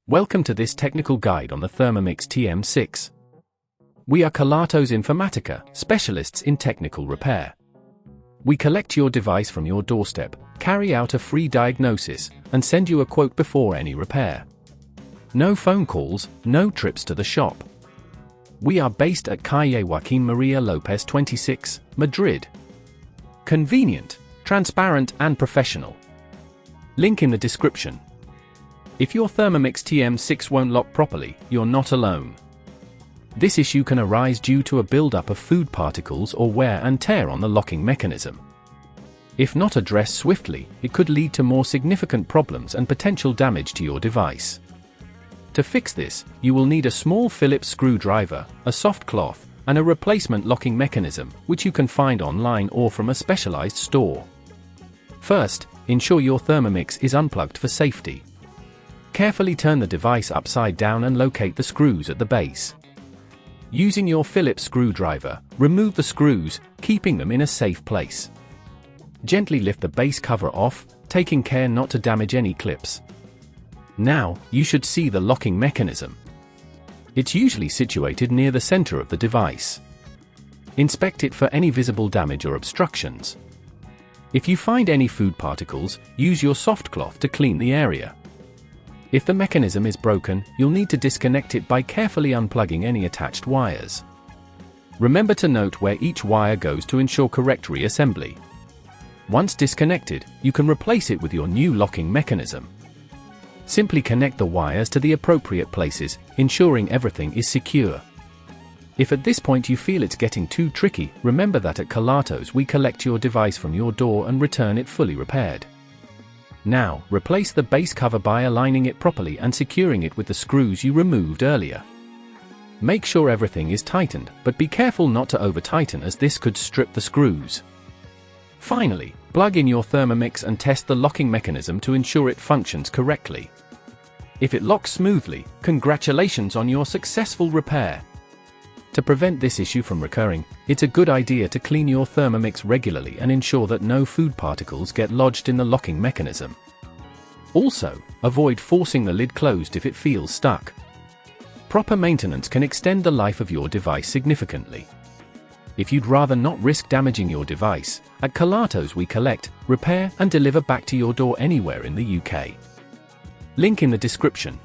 Welcome to this technical guide on the Thermomix TM6. We are Kelatos Informatica, specialists in technical repair. We collect your device from your doorstep, carry out a free diagnosis, and send you a quote before any repair. No phone calls, no trips to the shop. We are based at Calle Joaquín María López 26, Madrid. Convenient, transparent and professional. Link in the description. If your Thermomix TM6 won't lock properly, you're not alone. This issue can arise due to a buildup of food particles or wear and tear on the locking mechanism. If not addressed swiftly, it could lead to more significant problems and potential damage to your device. To fix this, you will need a small Phillips screwdriver, a soft cloth, and a replacement locking mechanism, which you can find online or from a specialized store. First, ensure your Thermomix is unplugged for safety. Carefully turn the device upside down and locate the screws at the base. Using your Phillips screwdriver, remove the screws, keeping them in a safe place. Gently lift the base cover off, taking care not to damage any clips. Now, you should see the locking mechanism. It's usually situated near the center of the device. Inspect it for any visible damage or obstructions. If you find any food particles, use your soft cloth to clean the area. If the mechanism is broken, you'll need to disconnect it by carefully unplugging any attached wires. Remember to note where each wire goes to ensure correct reassembly. Once disconnected, you can replace it with your new locking mechanism. Simply connect the wires to the appropriate places, ensuring everything is secure. If at this point you feel it's getting too tricky, remember that at Kelatos we collect your device from your door and return it fully repaired. Now, replace the base cover by aligning it properly and securing it with the screws you removed earlier. Make sure everything is tightened, but be careful not to over-tighten as this could strip the screws. Finally, plug in your Thermomix and test the locking mechanism to ensure it functions correctly. If it locks smoothly, congratulations on your successful repair. To prevent this issue from recurring, it's a good idea to clean your Thermomix regularly and ensure that no food particles get lodged in the locking mechanism. Also, avoid forcing the lid closed if it feels stuck. Proper maintenance can extend the life of your device significantly. If you'd rather not risk damaging your device, at Kelatos we collect, repair and deliver back to your door anywhere in the UK. Link in the description.